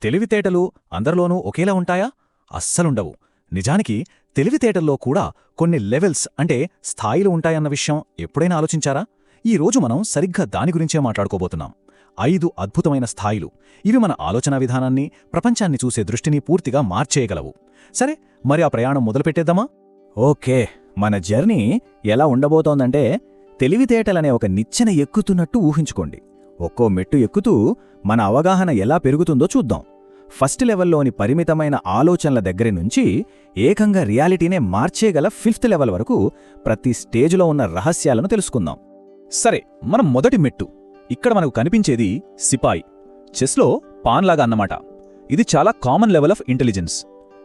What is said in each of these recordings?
తెలివితేటలు అందరిలోనూ ఒకేలా ఉంటాయా? అస్సలుండవు. నిజానికి తెలివితేటల్లో కూడా కొన్ని లెవెల్స్ అంటే స్థాయిలు ఉంటాయన్న విషయం ఎప్పుడైనా ఆలోచించారా? ఈరోజు మనం సరిగ్గా దాని గురించే మాట్లాడుకోబోతున్నాం. 5 అద్భుతమైన స్థాయిలు. ఇవి మన ఆలోచనా విధానాన్ని, ప్రపంచాన్ని చూసే దృష్టిని పూర్తిగా మార్చేయగలవు. సరే, మరి ఆ ప్రయాణం మొదలుపెట్టేద్దామా? ఓకే, మన జర్నీ ఎలా ఉండబోతోందంటే తెలివితేటలనే ఒక నిచ్చెన ఎక్కుతున్నట్టు ఊహించుకోండి. ఒక్కో మెట్టు ఎక్కుతూ మన అవగాహన ఎలా పెరుగుతుందో చూద్దాం. ఫస్ట్ లెవెల్లోని పరిమితమైన ఆలోచనల దగ్గరి నుంచి ఏకంగా రియాలిటీనే మార్చేగల 5th లెవెల్ వరకు ప్రతి స్టేజ్లో ఉన్న రహస్యాలను తెలుసుకుందాం. సరే, మనం మొదటి మెట్టు. ఇక్కడ మనకు కనిపించేది సిపాయి, చెస్లో పాన్లాగా అన్నమాట. ఇది చాలా కామన్ లెవెల్ ఆఫ్ ఇంటెలిజెన్స్.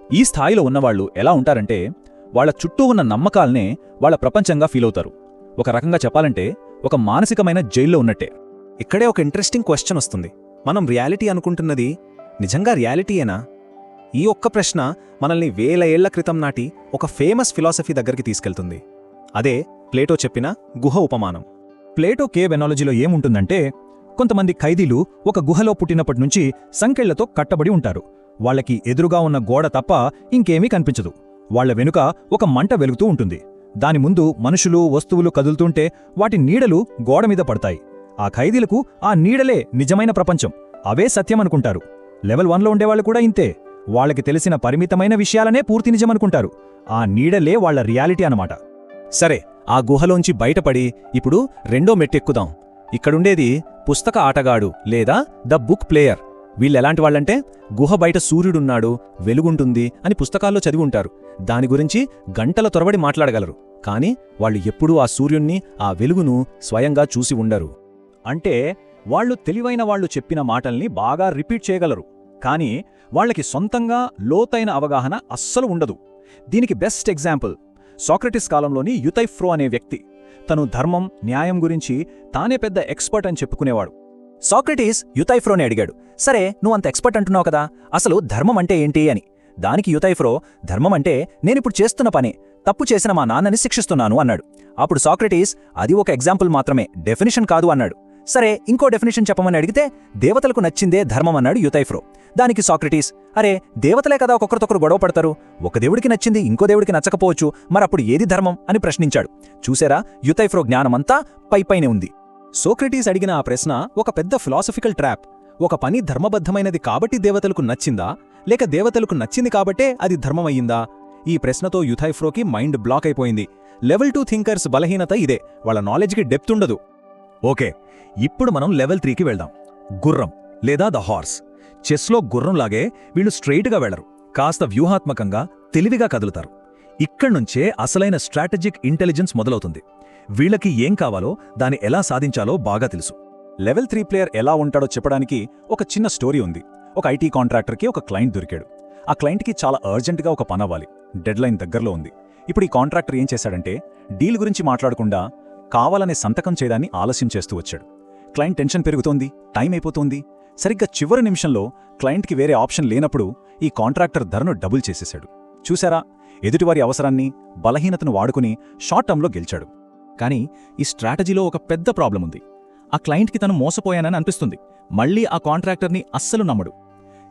ఈ స్థాయిలో ఉన్నవాళ్లు ఎలా ఉంటారంటే వాళ్ల చుట్టూ ఉన్న నమ్మకాల్నే వాళ్ల ప్రపంచంగా ఫీలవుతారు. ఒక రకంగా చెప్పాలంటే ఒక మానసికమైన జైల్లో ఉన్నట్టే. ఇక్కడే ఒక ఇంట్రెస్టింగ్ క్వశ్చన్ వస్తుంది. మనం రియాలిటీ అనుకుంటున్నది నిజంగా రియాలిటీయేనా? ఈ ఒక్క ప్రశ్న మనల్ని వేల ఏళ్ల క్రితం నాటి ఒక ఫేమస్ ఫిలాసఫీ దగ్గరికి తీసుకెళ్తుంది. అదే ప్లేటో చెప్పిన గుహ ఉపమానం. ప్లేటో కేవ్ ఎనాలజీలో ఏముంటుందంటే, కొంతమంది ఖైదీలు ఒక గుహలో పుట్టినప్పటినుంచి సంకెళ్లతో కట్టబడి ఉంటారు. వాళ్లకి ఎదురుగా ఉన్న గోడ తప్ప ఇంకేమీ కనిపించదు. వాళ్ల వెనుక ఒక మంట వెలుగుతూ ఉంటుంది. దాని ముందు మనుషులు, వస్తువులు కదులుతుంటే వాటి నీడలు గోడమీద పడతాయి. ఆ ఖైదీలకు ఆ నీడలే నిజమైన ప్రపంచం, అవే సత్యమనుకుంటారు. లెవెల్ 1లో ఉండేవాళ్లు కూడా ఇంతే. వాళ్లకి తెలిసిన పరిమితమైన విషయాలనే పూర్తి నిజమనుకుంటారు. ఆ నీడలే వాళ్ల రియాలిటీ అన్నమాట. సరే, ఆ గుహలోంచి బయటపడి ఇప్పుడు రెండో మెట్టెక్కుదాం. ఇక్కడుండేది పుస్తక ఆటగాడు లేదా ద బుక్ ప్లేయర్. వీళ్ళెలాంటి వాళ్ళంటే గుహ బయట సూర్యుడున్నాడు, వెలుగుంటుంది అని పుస్తకాల్లో చదివి ఉంటారు. దాని గురించి గంటల తొరబడి మాట్లాడగలరు. కాని వాళ్ళు ఎప్పుడూ ఆ సూర్యుణ్ణి, ఆ వెలుగును స్వయంగా చూసి ఉండరు. అంటే వాళ్లు తెలివైన వాళ్లు చెప్పిన మాటల్ని బాగా రిపీట్ చేయగలరు, కానీ వాళ్లకి సొంతంగా లోతైన అవగాహన అస్సలు ఉండదు. దీనికి బెస్ట్ ఎగ్జాంపుల్ సాక్రటిస్ కాలంలోని యుతైఫ్రో అనే వ్యక్తి. తను ధర్మం, న్యాయం గురించి తానే పెద్ద ఎక్స్పర్ట్ అని చెప్పుకునేవాడు. సాక్రటీస్ యుతైఫ్రోని అడిగాడు, సరే నువ్వంత ఎక్స్పర్ట్ అంటున్నావు కదా, అసలు ధర్మం అంటే ఏంటి అని. దానికి యుతైఫ్రో, ధర్మం అంటే నేనిప్పుడు చేస్తున్న పనే, తప్పు చేసిన మా నాన్నని శిక్షిస్తున్నాను అన్నాడు. అప్పుడు సాక్రటీస్, అది ఒక ఎగ్జాంపుల్ మాత్రమే, డెఫినిషన్ కాదు అన్నాడు. సరే, ఇంకో డెఫినిషన్ చెప్పమని అడిగితే దేవతలకు నచ్చిందే ధర్మం అన్నాడు యుతైఫ్రో. దానికి సాక్రటీస్, అరే దేవతలే కదా ఒక్కొక్కరితొకరు గొడవ పడతారు, ఒక దేవుడికి నచ్చింది ఇంకో దేవుడికి నచ్చకపోవచ్చు, మరప్పుడు ఏది ధర్మం అని ప్రశ్నించాడు. చూసారా, యుతైఫ్రో జ్ఞానమంతా పైపైనే ఉంది. సోక్రటీస్ అడిగిన ఆ ప్రశ్న ఒక పెద్ద ఫిలాసఫికల్ ట్రాప్. ఒక పని ధర్మబద్ధమైనది కాబట్టి దేవతలకు నచ్చిందా, లేక దేవతలకు నచ్చింది కాబట్టే అది ధర్మమయ్యిందా? ఈ ప్రశ్నతో యుతైఫ్రోకి మైండ్ బ్లాక్ అయిపోయింది. లెవెల్ 2 థింకర్స్ బలహీనత ఇదే, వాళ్ళ నాలెడ్జ్కి డెప్త్ ఉండదు. ఓకే, ఇప్పుడు మనం లెవెల్ 3కి వెళ్దాం. గుర్రం లేదా ద హార్స్. చెస్లో గుర్రంలాగే వీళ్ళు స్ట్రెయిట్గా వెళ్లరు, కాస్త వ్యూహాత్మకంగా, తెలివిగా కదులుతారు. ఇక్కడ్నుంచే అసలైన స్ట్రాటజిక్ ఇంటెలిజెన్స్ మొదలవుతుంది. వీళ్లకి ఏం కావాలో దాన్ని ఎలా సాధించాలో బాగా తెలుసు. లెవెల్ 3 ప్లేయర్ ఎలా ఉంటాడో చెప్పడానికి ఒక చిన్న స్టోరీ ఉంది. ఒక ఐటీ కాంట్రాక్టర్కి ఒక క్లయింట్ దొరికాడు. ఆ క్లయింట్కి చాలా అర్జెంటుగా ఒక పని అవ్వాలి, డెడ్లైన్ దగ్గరలో ఉంది. ఇప్పుడు ఈ కాంట్రాక్టర్ ఏం చేశాడంటే డీల్ గురించి మాట్లాడకుండా కావాలనే సంతకం చేయడాన్ని ఆలస్యం చేస్తూ వచ్చాడు. క్లయింట్ టెన్షన్ పెరుగుతోంది, టైం అయిపోతోంది. సరిగ్గా చివరి నిమిషంలో క్లయింట్కి వేరే ఆప్షన్ లేనప్పుడు ఈ కాంట్రాక్టర్ ధరను డబుల్ చేసేశాడు. చూసారా, ఎదుటివారి అవసరాన్ని, బలహీనతను వాడుకుని షార్ట్ టర్మ్లో గెలిచాడు. కానీ ఈ స్ట్రాటజీలో ఒక పెద్ద ప్రాబ్లం ఉంది. ఆ క్లయింట్కి తను మోసపోయానని అనిపిస్తుంది. మళ్లీ ఆ కాంట్రాక్టర్ని అస్సలు నమ్మడు.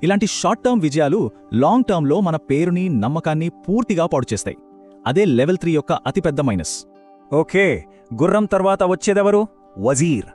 ఇలాంటి షార్ట్ టర్మ్ విజయాలు లాంగ్ టర్మ్లో మన పేరుని, నమ్మకాన్ని పూర్తిగా పాడు చేస్తాయి. అదే లెవెల్ 3 యొక్క అతిపెద్ద మైనస్. ఓకే, గుర్రం తర్వాత వచ్చేదెవరు? వజీర్,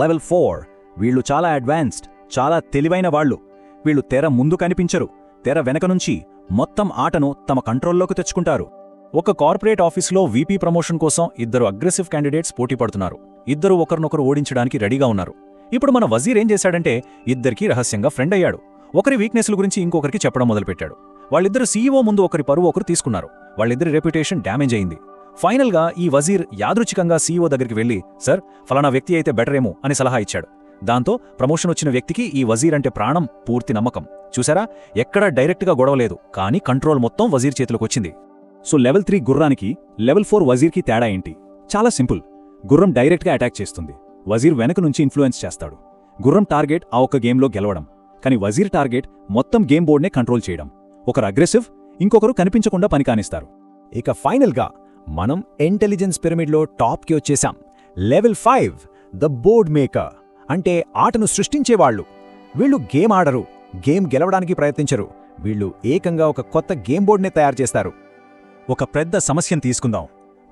లెవెల్ 4. వీళ్ళు చాలా అడ్వాన్స్డ్, చాలా తెలివైన వాళ్ళు. వీళ్ళు తెర ముందు కనిపించరు, తెర వెనక నుంచి మొత్తం ఆటను తమ కంట్రోల్లోకి తెచ్చుకుంటారు. ఒక కార్పొరేట్ ఆఫీసులో వీపీ ప్రమోషన్ కోసం 2 అగ్రెసివ్ క్యాండిడేట్స్ పోటీ పడుతున్నారు. ఇద్దరు ఒకరినొకరు ఓడించడానికి రెడీగా ఉన్నారు. ఇప్పుడు మన వజీర్ ఏం చేశాడంటే ఇద్దరికీ రహస్యంగా ఫ్రెండ్ అయ్యాడు. ఒకరి వీక్నెస్ల గురించి ఇంకొకరికి చెప్పడం మొదలుపెట్టాడు. వాళ్ళిద్దరు సీఈఓ ముందు ఒకరి పరువు ఒకరు తీసుకున్నారు. వాళ్ళిద్దరి రెప్యుటేషన్ డ్యామేజ్ అయింది. ఫైనల్గా ఈ వజీర్ యాదృచ్ఛికంగా సీఈఓ దగ్గరికి వెళ్లి, సార్ ఫలానా వ్యక్తి అయితే బెటరేమో అని సలహా ఇచ్చాడు. దాంతో ప్రమోషన్ వచ్చిన వ్యక్తికి ఈ వజీర్ అంటే ప్రాణం, పూర్తి నమ్మకం. చూసారా, ఎక్కడా డైరెక్ట్గా గొడవలేదు, కానీ కంట్రోల్ మొత్తం వజీర్ చేతిలోకొచ్చింది. సో లెవెల్ 3 గుర్రానికి, లెవెల్ 4 వజీర్కి తేడా ఏంటి? చాలా సింపుల్. గుర్రం డైరెక్ట్గా అటాక్ చేస్తుంది, వజీర్ వెనక నుంచి ఇన్ఫ్లుయెన్స్ చేస్తాడు. గుర్రం టార్గెట్ ఆ ఒక్క గేమ్లో గెలవడం, కానీ వజీర్ టార్గెట్ మొత్తం గేమ్ బోర్డ్నే కంట్రోల్ చేయడం. ఒకరు అగ్రెసివ్, ఇంకొకరు కనిపించకుండా పని కానిస్తారు. ఇక ఫైనల్గా మనం ఇంటెలిజెన్స్ పిరమిడ్లో టాప్కి వచ్చేశాం. లెవెల్ 5 ద బోర్డ్ మేకర్, అంటే ఆటను సృష్టించేవాళ్లు. వీళ్ళు గేమ్ ఆడరు, గేమ్ గెలవడానికి ప్రయత్నించరు. వీళ్ళు ఏకంగా ఒక కొత్త గేమ్ బోర్డ్నే తయారు చేస్తారు. ఒక పెద్ద సమస్యను తీసుకుందాం.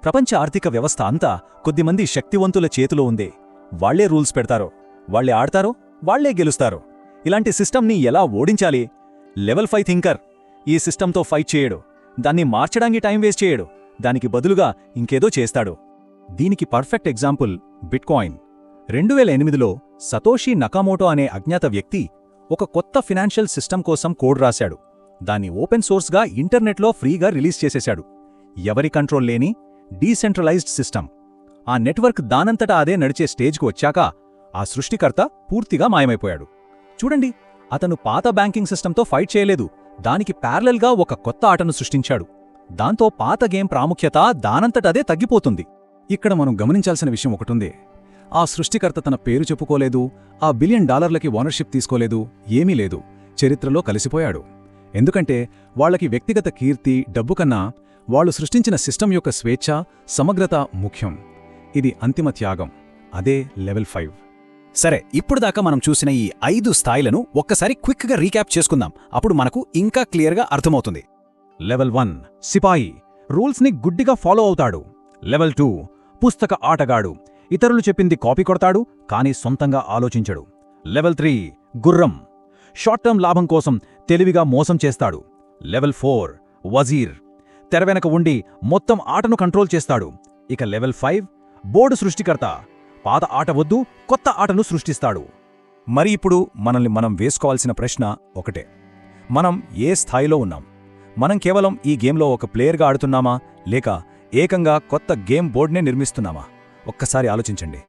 ప్రపంచ ఆర్థిక వ్యవస్థ అంతా కొద్దిమంది శక్తివంతుల చేతిలో ఉందే. వాళ్లే రూల్స్ పెడతారో, వాళ్లే ఆడతారో, వాళ్లే గెలుస్తారో. ఇలాంటి సిస్టమ్ని ఎలా ఓడించాలి? లెవెల్ 5 థింకర్ ఈ సిస్టంతో ఫైట్ చేయడు. దాన్ని మార్చడానికి టైం వేస్ట్ చేయడు. దానికి బదులుగా ఇంకేదో చేస్తాడు. దీనికి పర్ఫెక్ట్ ఎగ్జాంపుల్ బిట్కాయిన్. 2008లో సతోషి నకామోటో అనే అజ్ఞాత వ్యక్తి ఒక కొత్త ఫినాన్షియల్ సిస్టమ్ కోసం కోడ్ రాశాడు. దాన్ని ఓపెన్ సోర్స్గా ఇంటర్నెట్లో ఫ్రీగా రిలీజ్ చేసేశాడు. ఎవరి కంట్రోల్ లేని డీసెంట్రలైజ్డ్ సిస్టమ్. ఆ నెట్వర్క్ దానంతటా అదే నడిచే స్టేజ్కు వచ్చాక ఆ సృష్టికర్త పూర్తిగా మాయమైపోయాడు. చూడండి, అతను పాత బ్యాంకింగ్ సిస్టంతో ఫైట్ చేయలేదు. దానికి ప్యారలల్గా ఒక కొత్త ఆటను సృష్టించాడు. దాంతో పాత గేమ్ ప్రాముఖ్యత దానంతటదే తగ్గిపోతుంది. ఇక్కడ మనం గమనించాల్సిన విషయం ఒకటుంది. ఆ సృష్టికర్త తన పేరు చెప్పుకోలేదు, ఆ $1 బిలియన్ ఓనర్షిప్ తీసుకోలేదు, ఏమీ లేదు. చరిత్రలో కలిసిపోయాడు. ఎందుకంటే వాళ్లకి వ్యక్తిగత కీర్తి, డబ్బు కన్నా వాళ్లు సృష్టించిన సిస్టమ్ యొక్క స్వేచ్ఛ, సమగ్రత ముఖ్యం. ఇది అంతిమ త్యాగం. అదే లెవెల్ 5. సరే, ఇప్పుడు దాకా మనం చూసిన ఈ 5 స్థాయిలను ఒక్కసారి క్విక్గా రీక్యాప్ చేసుకుందాం. అప్పుడు మనకు ఇంకా క్లియర్గా అర్థమవుతుంది. లెవెల్ 1 సిపాయి, రూల్స్ని గుడ్డిగా ఫాలో అవుతాడు. లెవెల్ 2 పుస్తక ఆటగాడు, ఇతరులు చెప్పింది కాపీ కొడతాడు, కానీ సొంతంగా ఆలోచించడు. లెవెల్ 3 గుర్రం, షార్ట్ టర్మ్ లాభం కోసం తెలివిగా మోసం చేస్తాడు. లెవెల్ 4 వజీర్, తెరవెనక ఉండి మొత్తం ఆటను కంట్రోల్ చేస్తాడు. ఇక లెవెల్ 5 బోర్డు సృష్టికర్త, పాత ఆట వద్దు, కొత్త ఆటను సృష్టిస్తాడు. మరి ఇప్పుడు మనల్ని మనం వేసుకోవాల్సిన ప్రశ్న ఒకటే. మనం ఏ స్థాయిలో ఉన్నాం? మనం కేవలం ఈ గేమ్లో ఒక ప్లేయర్గా ఆడుతున్నామా, లేక ఏకంగా కొత్త గేమ్ బోర్డ్నే నిర్మిస్తున్నామా? ఒక్కసారి ఆలోచించండి.